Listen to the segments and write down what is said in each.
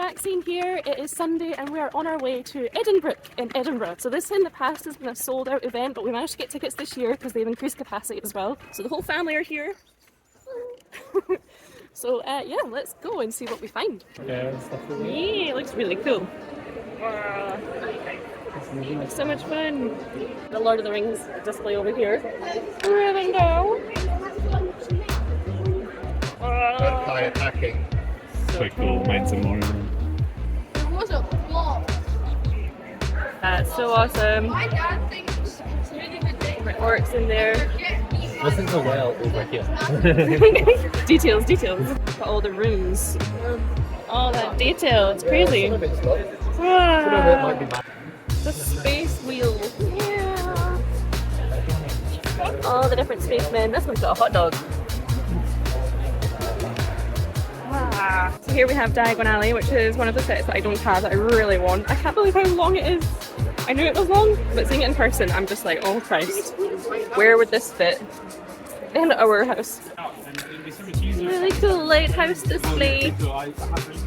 back scene here. It is Sunday and we are on our way to EdinBrick in Edinburgh. So this in the past has been a sold out event, but we managed to get tickets this year because they've increased capacity as well. So the whole family are here. So yeah, let's go and see what we find. Yeah, it looks really cool. It's so much fun. The Lord of the Rings display over here. Window. Kayaking. Quite cool, mine's a more. That's so awesome. Orcs in there. Wasn't the well over here? Details. Got all the rooms. All that detail. It's crazy. Wow. The space wheel. Yeah. All the different spacemen. This one's got a hot dog. So here we have Diagon Alley, which is one of the sets that I don't have that I really want. I can't believe how long it is. I knew it was long, but seeing it in person, I'm just like, oh Christ, where would this fit in our house? Really cool lighthouse display.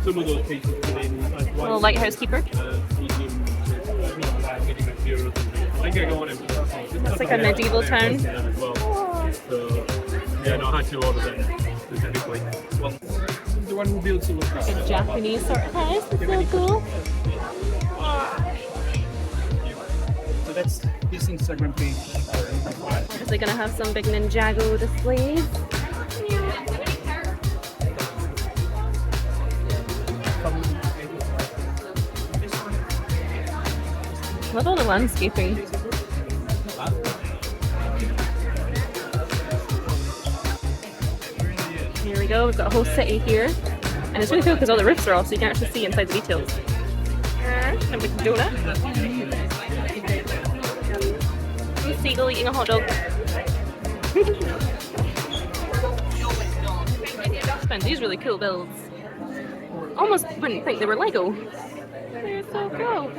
Little lighthouse keeper. That's like a medieval town. Yeah, no, I had to order them specifically. Well, the one will be able to look at a Japanese sort of house. It's so cool. So that's this Instagram page. Is they gonna have some big Ninjago displays? Love all the landscaping. Here we go, we've got a whole city here. And it's really cool because all the roofs are off so you can actually see inside the details. And we can donut. A seagull eating a hot dog. Found these really cool builds. Almost wouldn't think they were Lego. They're so cool.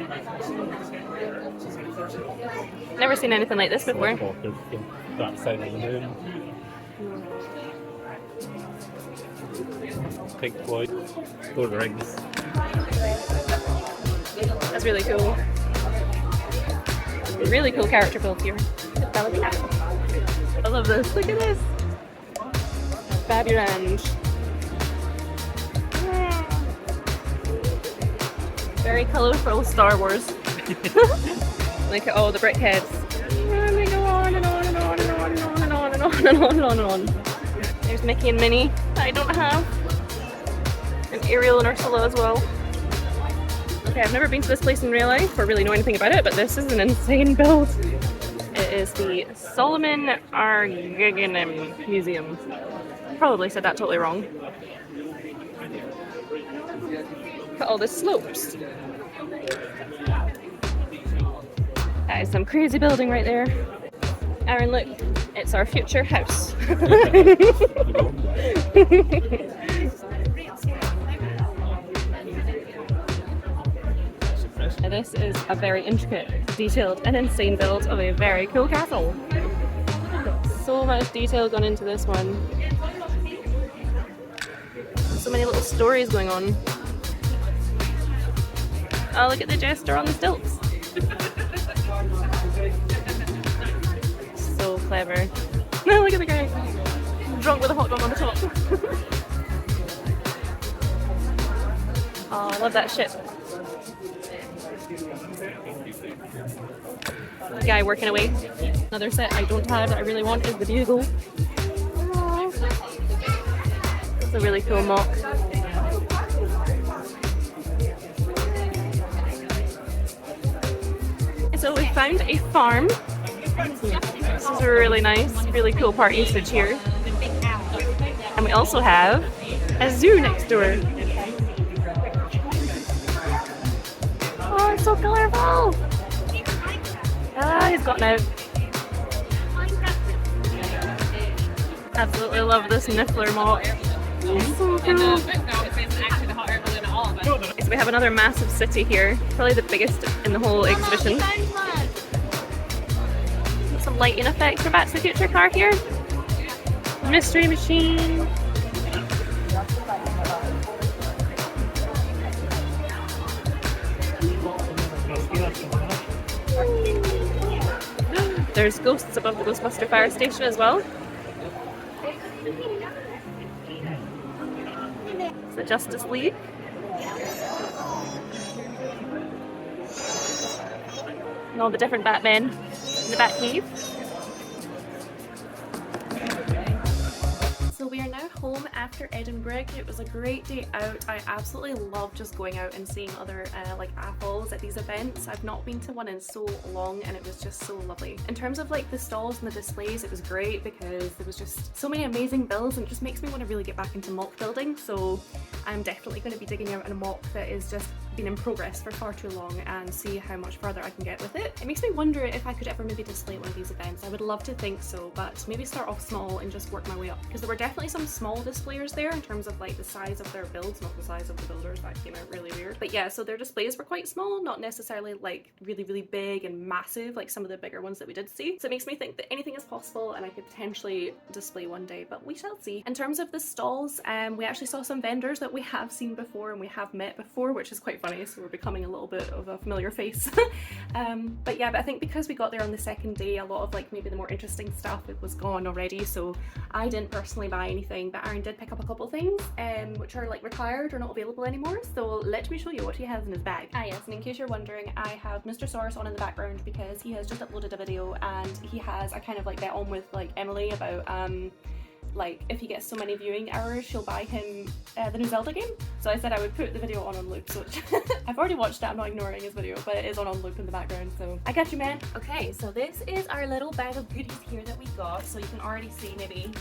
Never seen anything like this before. That side of the moon. Pink Floyd, Lord of the Rings. That's really cool. Really cool character build here. I love this. Look at this. Fabulous. Very colourful Star Wars. Look at all the brick heads. And they go on and on and on and on and on and on and on and on and on and on. There's Mickey and Minnie that I don't have. And Ariel and Ursula as well. Okay, I've never been to this place in real life or really know anything about it, but this is an insane build. It is the Solomon R. Guggenheim Museum. Probably said that totally wrong. Look at all the slopes. That is some crazy building right there. Aaron, look, it's our future house. This is a very intricate, detailed and insane build of a very cool castle. So much detail gone into this one. So many little stories going on. Oh, look at the jester on the stilts. So clever. Look at the guy. Drunk with a hot dog on the top. Oh, I love that ship. The guy working away. Another set I don't have that I really want is the bugle. It's a really cool mock. So we found a farm. This is really nice, really cool part usage here. And we also have a zoo next door. Oh, it's so colourful! Ah, he's gotten out. Absolutely love this Niffler mock. So cool. So we have another massive city here, probably the biggest in the whole exhibition. Some lighting effects for Back to the Future car here. Mystery machine. There's ghosts above the Ghostbuster fire station as well. It's the Justice League. And all the different Batmen in the Batcave. So we are now home after EdinBrick. It was a great day out. I absolutely love just going out and seeing other like AFOLs at these events. I've not been to one in so long and it was just so lovely. In terms of like the stalls and the displays, it was great because there was just so many amazing builds and it just makes me want to really get back into mock building. So I'm definitely going to be digging out in a mock that is just been in progress for far too long and see how much further I can get with it. It makes me wonder if I could ever maybe display at one of these events. I would love to think so, but maybe start off small and just work my way up, because there were definitely some small displayers there in terms of like the size of their builds, not the size of the builders. That came out really weird. But yeah, so their displays were quite small, not necessarily like really big and massive like some of the bigger ones that we did see. So it makes me think that anything is possible and I could potentially display one day, but we shall see. In terms of the stalls, we actually saw some vendors that we have seen before and we have met before, which is quite funny, so we're becoming a little bit of a familiar face. But yeah, but I think because we got there on the second day, a lot of like maybe the more interesting stuff, it was gone already, so I didn't personally buy anything, but Aaron did pick up a couple things which are like retired or not available anymore, so let me show you what he has in his bag. Ah yes, and in case you're wondering, I have Mr. Soros on in the background because he has just uploaded a video and he has a kind of like bet on with like Emily about like if he gets so many viewing hours she'll buy him the new Zelda game. So I said I would put the video on loop, so I've already watched it, I'm not ignoring his video, but it is on loop in the background, so I got you, man. Okay, so this is our little bag of goodies here that we got, so you can already see maybe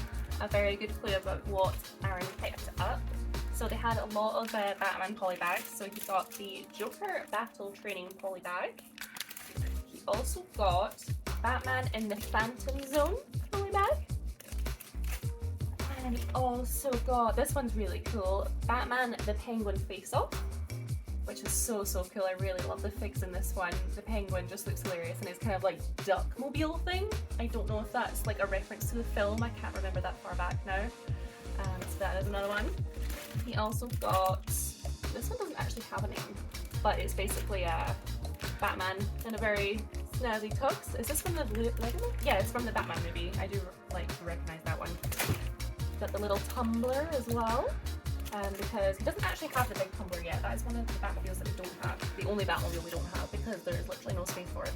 a very good clue about what Aaron picked up. So they had a lot of Batman poly bags, so he got the Joker Battle Training poly bag. He also got Batman in the Phantom Zone poly bag. And he also got, this one's really cool, Batman the Penguin Face-Off, which is so cool. I really love the figs in this one. The penguin just looks hilarious and it's kind of like duck-mobile thing. I don't know if that's like a reference to the film, I can't remember that far back now. So that is another one. He also got, this one doesn't actually have a name, but it's basically a Batman in a very snazzy tux. Is this from the Lego? Yeah, it's from the Batman movie. I do like recognize that one. Got the little tumbler as well, because he doesn't actually have the big tumbler yet. That is one of the Batmobiles that we don't have. The only Batmobile we don't have because there's literally no space for it.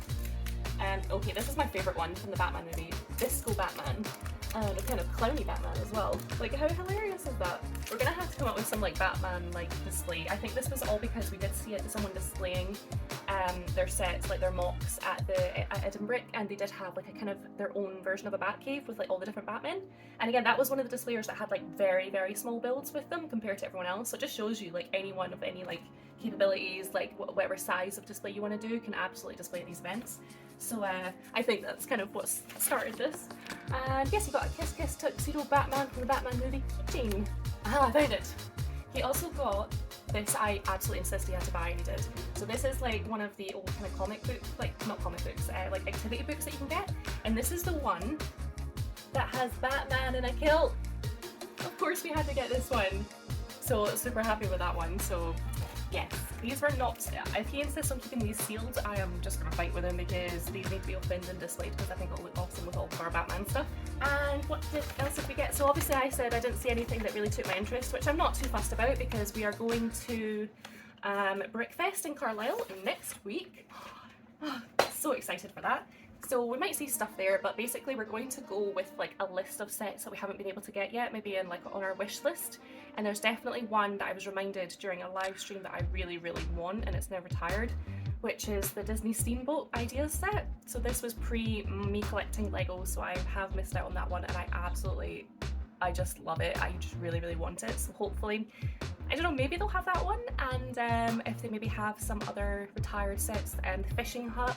Okay, this is my favourite one from the Batman movie, Disco Batman. And a kind of clowny Batman as well. Like, how hilarious is that? We're gonna have to come up with some like Batman like display. I think this was all because we did see someone displaying their sets, like their mocks at EdinBrick, and they did have like a kind of their own version of a Batcave with like all the different Batmen. And again, that was one of the displayers that had like very small builds with them compared to everyone else. So it just shows you like anyone of any like capabilities, like whatever size of display you want to do, can absolutely display at these events. So I think that's kind of what started this. And yes, he got a Kiss Kiss Tuxedo Batman from the Batman movie keychain. Ah, I found it! He also got this, I absolutely insist he had to buy, and he did. So this is like one of the old kind of comic books, like not comic books, like activity books that you can get. And this is the one that has Batman in a kilt. Of course we had to get this one. So super happy with that one. So yes, these were not, if he insists on keeping these sealed, I am just going to fight with him because these need to be opened and displayed because I think it'll look awesome with all of our Batman stuff. And what else did we get? So obviously I said I didn't see anything that really took my interest, which I'm not too fussed about because we are going to BrickFest in Carlisle next week. So excited for that. So we might see stuff there, but basically we're going to go with like a list of sets that we haven't been able to get yet, maybe in like on our wish list. And there's definitely one that I was reminded during a live stream that I really want, and it's now retired, which is the Disney Steamboat Ideas set. So this was pre me collecting Legos, so I have missed out on that one, and I just love it. I just really want it. So hopefully, I don't know, maybe they'll have that one, and if they maybe have some other retired sets, and the Fishing Hut.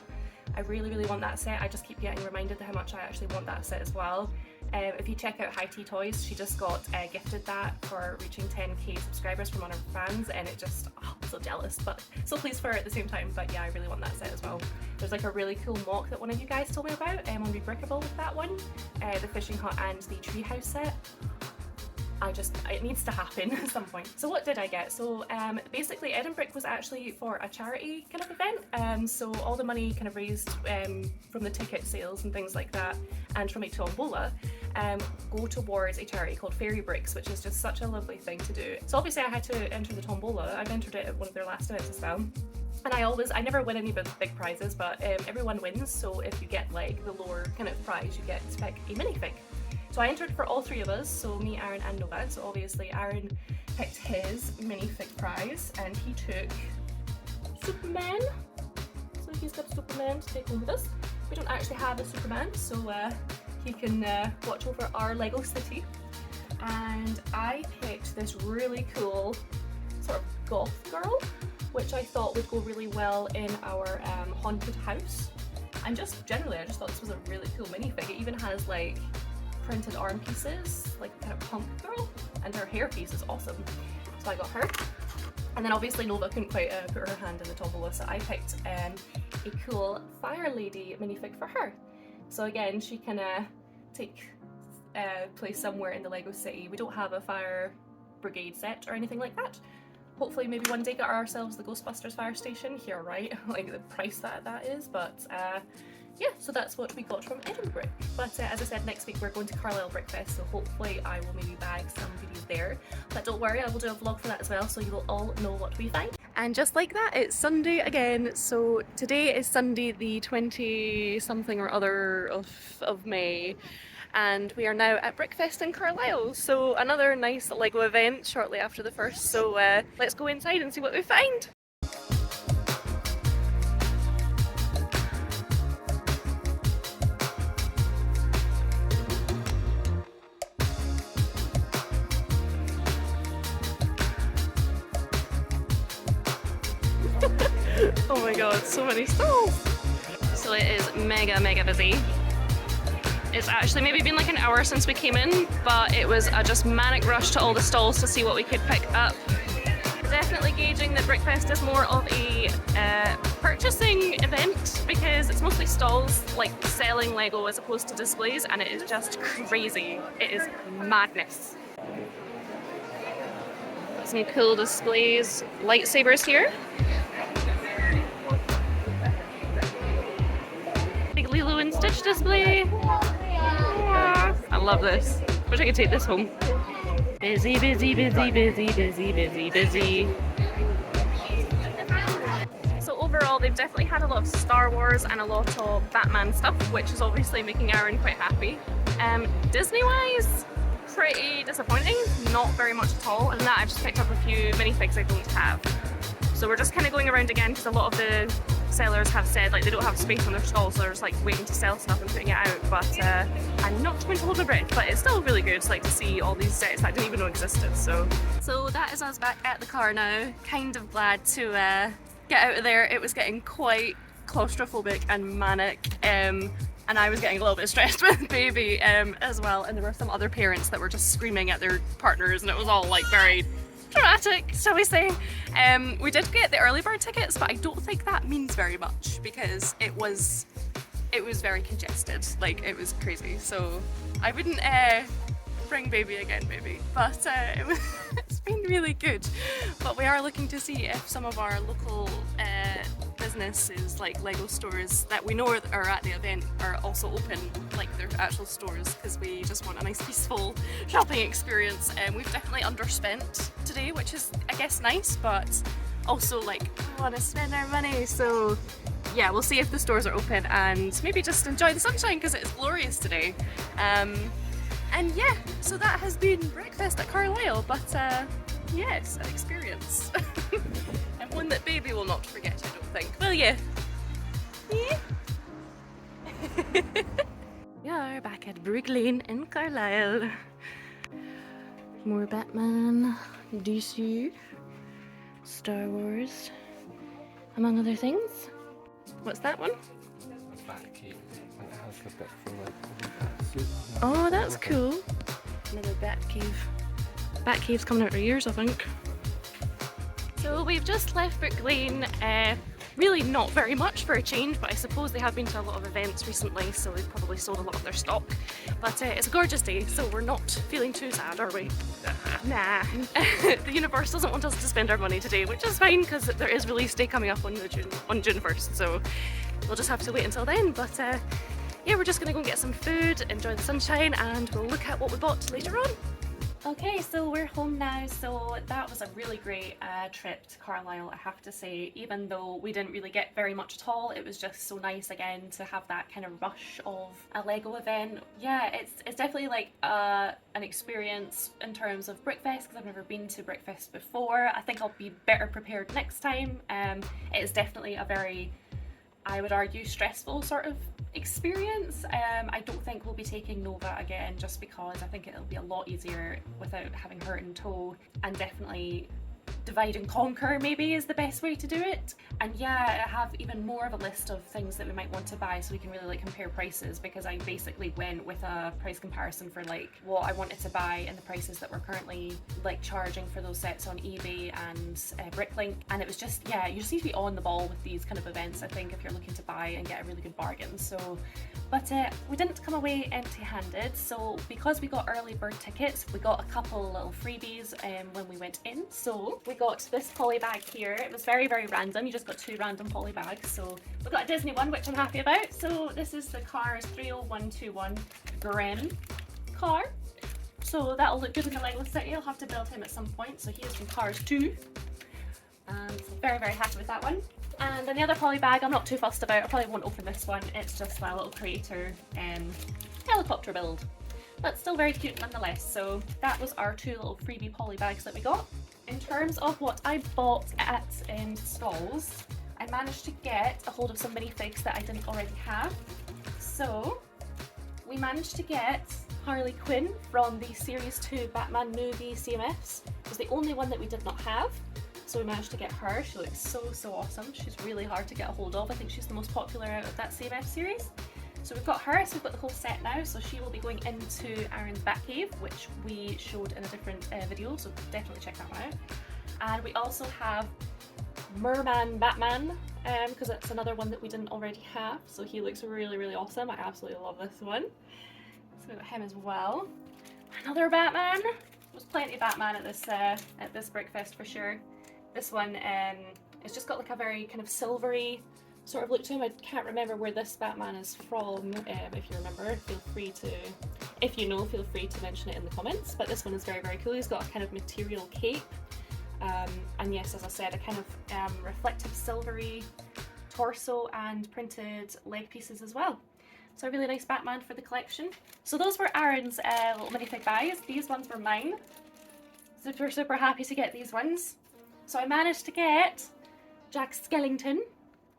I really want that set. I just keep getting reminded how much I actually want that set as well. If you check out High Tea Toys, she just got gifted that for reaching 10k subscribers from one of her fans, and it just, oh, I'm so jealous, but so pleased for her at the same time. But yeah, I really want that set as well. There's like a really cool mock that one of you guys told me about on Rebrickable with that one, the Fishing Hut and the Treehouse set. it needs to happen at some point. So what did I get? So basically EdinBrick was actually for a charity kind of event, so all the money kind of raised from the ticket sales and things like that, and from a tombola, go towards a charity called Fairy Bricks, which is just such a lovely thing to do. So obviously I had to enter the tombola. I've entered it at one of their last events as well. And I never win any big prizes, but everyone wins, so if you get like the lower kind of prize, you get to pick a minifig. So I entered for all three of us, so me, Aaron and Nova. So obviously Aaron picked his minifig prize and he took Superman. So he's got Superman to take home with us. We don't actually have a Superman, so he can watch over our Lego city. And I picked this really cool sort of goth girl, which I thought would go really well in our haunted house. And just generally, I just thought this was a really cool minifig. It even has like printed arm pieces, like kind of punk girl, and her hair piece is awesome. So I got her. And then obviously Nova couldn't quite put her hand in the tombola, so I picked a cool fire lady minifig for her. So again, she can take place somewhere in the Lego city. We don't have a fire brigade set or anything like that. Hopefully maybe one day get ourselves the Ghostbusters fire station here, right? Like the price that is, but yeah, so that's what we got from EdinBrick. But as I said, next week we're going to Carlisle BrickFest, so hopefully I will maybe bag some videos there. But don't worry, I will do a vlog for that as well, so you will all know what we find. And just like that, it's Sunday again. So today is Sunday the 20-something or other of May. And we are now at BrickFest in Carlisle, so another nice Lego event shortly after the first. So let's go inside and see what we find. Oh my god, so many stalls! So it is mega busy. It's actually maybe been like an hour since we came in, but it was a just manic rush to all the stalls to see what we could pick up. Definitely gauging that BrickFest is more of a purchasing event, because it's mostly stalls like selling Lego as opposed to displays, and it is just crazy. It is madness. Some cool displays, lightsabers here. Big Lilo and Stitch display. I love this. Wish I could take this home. Busy, busy, busy, busy, busy, busy, busy. So overall, they've definitely had a lot of Star Wars and a lot of Batman stuff, which is obviously making Aaron quite happy. Disney-wise, pretty disappointing. Not very much at all. And that I've just picked up a few minifigs I don't have. So we're just kind of going around again, because a lot of the sellers have said like they don't have space on their stalls, so they're just like waiting to sell stuff and putting it out. But I'm not going to hold my breath, but it's still really good like to see all these sets that I didn't even know existed. So that is us back at the car now. Kind of glad to get out of there. It was getting quite claustrophobic and manic, and I was getting a little bit stressed with baby as well, and there were some other parents that were just screaming at their partners, and it was all like very dramatic, shall we say. We did get the early bird tickets, but I don't think that means very much, because it was very congested. Like, it was crazy. So I wouldn't bring baby again maybe, but it's been really good. But we are looking to see if some of our local businesses like Lego stores that we know are at the event are also open, like their actual stores, because we just want a nice peaceful shopping experience. And we've definitely underspent today, which is I guess nice, but also like we want to spend our money. So yeah, we'll see if the stores are open and maybe just enjoy the sunshine, because it's glorious today. And yeah, so that has been BrickFest at Carlisle, but yes, an experience. And one that baby will not forget, I don't think. Will you? Yeah. We are back at Brick Lane in Carlisle. More Batman, DC, Star Wars, among other things. What's that one? Oh, that's cool. Another bat cave. Bat cave's coming out of ears, I think. So we've just left Brick Lane. Really not very much for a change, but I suppose they have been to a lot of events recently, so they've probably sold a lot of their stock. But it's a gorgeous day, so we're not feeling too sad, are we? Nah. The universe doesn't want us to spend our money today, which is fine because there is release day coming up on June 1st, so we'll just have to wait until then. But yeah, we're just gonna go and get some food, enjoy the sunshine, and we'll look at what we bought later on. Okay, so we're home now. So that was a really great trip to Carlisle, I have to say. Even though we didn't really get very much at all, it was just so nice again to have that kind of rush of a Lego event. Yeah, it's definitely like an experience in terms of BrickFest, because I've never been to BrickFest before. I think I'll be better prepared next time. It is definitely a very, I would argue, stressful sort of experience. I don't think we'll be taking Nova again, just because I think it'll be a lot easier without having her in tow, and definitely divide and conquer maybe is the best way to do it. And yeah, I have even more of a list of things that we might want to buy, so we can really like compare prices, because I basically went with a price comparison for like what I wanted to buy and the prices that we're currently like charging for those sets on eBay and Bricklink. And it was just, yeah, you just need to be on the ball with these kind of events, I think, if you're looking to buy and get a really good bargain. So but we didn't come away empty-handed. So because we got early bird tickets, we got a couple little freebies when we went in. So we got this poly bag here. It was very, very random. You just got 2 random poly bags. So we got a Disney one, which I'm happy about. So this is the Cars 30121 Grimm car. So that'll look good in the Lego City. I'll have to build him at some point. So he is from Cars 2. And very, very happy with that one. And then the other poly bag I'm not too fussed about. I probably won't open this one. It's just my little creator helicopter build. But still very cute nonetheless. So that was our 2 little freebie poly bags that we got. In terms of what I bought at stalls, I managed to get a hold of some minifigs that I didn't already have. So we managed to get Harley Quinn from the Series 2 Batman movie CMFs. It was the only one that we did not have. So we managed to get her. She looks so awesome. She's really hard to get a hold of. I think she's the most popular out of that CMF series. So we've got her, so we've got the whole set now. So she will be going into Aaron's Batcave, which we showed in a different video, so definitely check that one out. And we also have Merman Batman, because it's another one that we didn't already have. So he looks really awesome. I absolutely love this one. So we've got him as well. Another Batman. There's plenty of Batman at this BrickFest for sure. This one, it's just got like a very kind of silvery sort of look to him. I can't remember where this Batman is from. If you remember, feel free to, if you know, feel free to mention it in the comments. But this one is very cool. He's got a kind of material cape. And yes, as I said, a kind of reflective silvery torso and printed leg pieces as well. So a really nice Batman for the collection. So those were Aaron's little minifig buys. These ones were mine. Super happy to get these ones. So I managed to get Jack Skellington.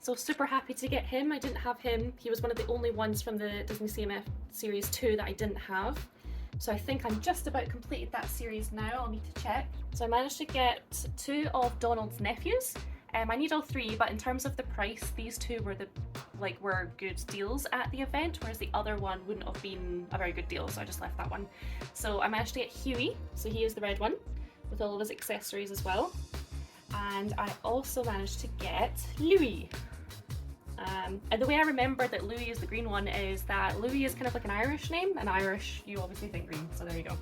So super happy to get him. I didn't have him. He was one of the only ones from the Disney CMF Series 2 that I didn't have. So I think I'm just about completed that series now. I'll need to check. So I managed to get 2 of Donald's nephews. I need all 3, but in terms of the price, these 2 were were good deals at the event, whereas the other one wouldn't have been a very good deal, so I just left that one. So I managed to get Huey, so he is the red one, with all of his accessories as well. And I also managed to get Louis. And the way I remember that Louis is the green one is that Louis is kind of like an Irish name, and Irish, you obviously think green, so there you go.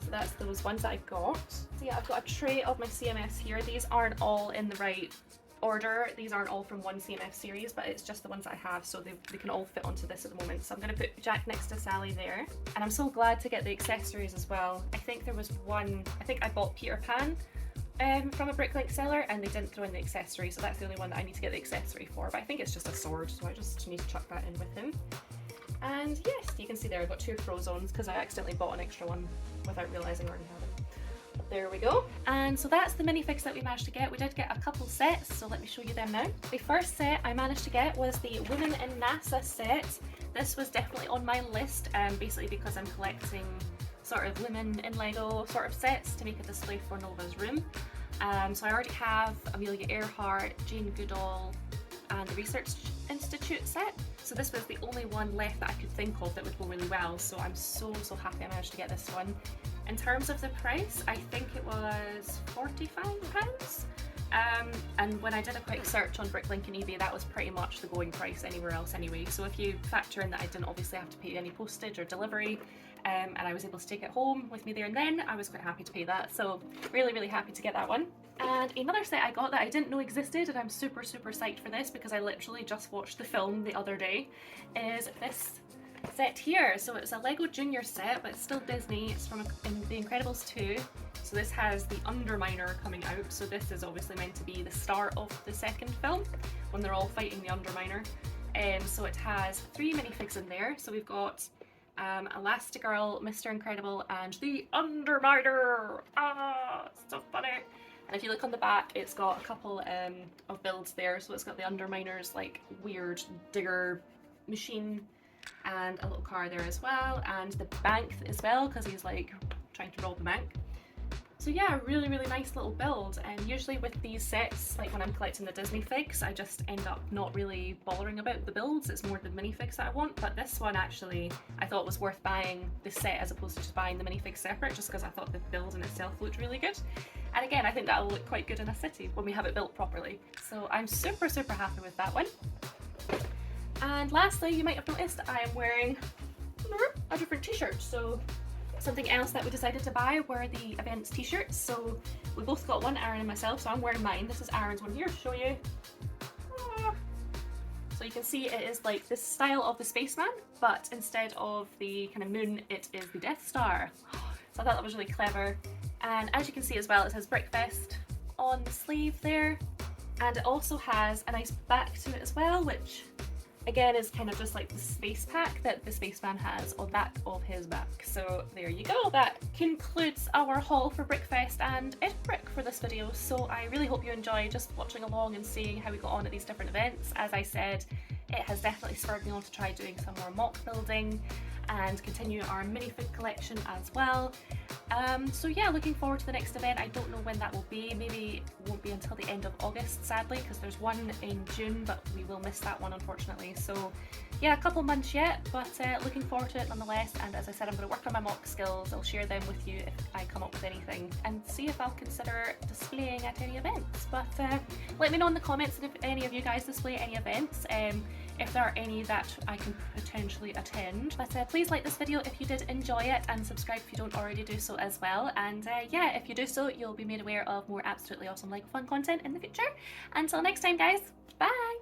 So that's those ones that I got. So yeah, I've got a tray of my CMFs here. These aren't all in the right order. These aren't all from one CMF series, but it's just the ones that I have, so they can all fit onto this at the moment. So I'm going to put Jack next to Sally there. And I'm so glad to get the accessories as well. I think there was one, I think I bought Peter Pan from a Bricklink seller, and they didn't throw in the accessory, so that's the only one that I need to get the accessory for, but I think it's just a sword, so I just need to chuck that in with him. And yes, you can see there I've got 2 Frozones because I accidentally bought an extra one without realising I already had it. But there we go. And so that's the minifigs that we managed to get. We did get a couple sets, so let me show you them now. The first set I managed to get was the Women in NASA set. This was definitely on my list, basically because I'm collecting sort of women in Lego sort of sets to make a display for Nova's room. So I already have Amelia Earhart, Jane Goodall, and the Research Institute set. So this was the only one left that I could think of that would go really well. So I'm so happy I managed to get this one. In terms of the price, I think it was £45. and when I did a quick search on Bricklink and eBay, that was pretty much the going price anywhere else anyway. So if you factor in that I didn't obviously have to pay any postage or delivery, and I was able to take it home with me there and then, I was quite happy to pay that. So really happy to get that one. And another set I got that I didn't know existed, and I'm super psyched for this because I literally just watched the film the other day, is this set here. So it's a Lego Junior set, but it's still Disney. It's from The Incredibles 2. So this has the Underminer coming out. So this is obviously meant to be the start of the second film when they're all fighting the Underminer. So it has 3 minifigs in there. So we've got Elastigirl, Mr. Incredible, and the Underminer. Ah, so funny. And if you look on the back, it's got a couple of builds there. So it's got the Underminer's like weird digger machine and a little car there as well, and the bank as well, because he's like trying to rob the bank. So yeah, really nice little build. And usually with these sets, like when I'm collecting the Disney figs, I just end up not really bothering about the builds. It's more the minifigs that I want. But this one actually I thought was worth buying the set as opposed to just buying the minifigs separate, just because I thought the build in itself looked really good. And again, I think that'll look quite good in a city when we have it built properly. So I'm super happy with that one. And lastly, you might have noticed I am wearing a different t-shirt. So something else that we decided to buy were the events t-shirts. So we both got one, Aaron and myself, so I'm wearing mine. This is Aaron's one here to show you. So you can see it is like this style of the spaceman, but instead of the kind of moon, it is the Death Star. So I thought that was really clever. And as you can see as well, it says BrickFest on the sleeve there. And it also has a nice back to it as well, which again is kind of just like the space pack that the spaceman has on back of his back. So there you go, that concludes our haul for BrickFest and EdinBrick for this video. So I really hope you enjoy just watching along and seeing how we got on at these different events. As I said, it has definitely spurred me on to try doing some more mock building and continue our minifig collection as well. So yeah, looking forward to the next event. I don't know when that will be. Maybe it won't be until the end of August, sadly, because there's one in June, but we will miss that one unfortunately. So yeah, a couple months yet, but looking forward to it nonetheless. And as I said, I'm going to work on my mock skills. I'll share them with you if I come up with anything, and see if I'll consider displaying at any events. But let me know in the comments if any of you guys display any events, if there are any that I can potentially attend. But please like this video if you did enjoy it, and subscribe if you don't already do so as well. And yeah, if you do so, you'll be made aware of more absolutely awesome Lego fun content in the future. Until next time guys, bye!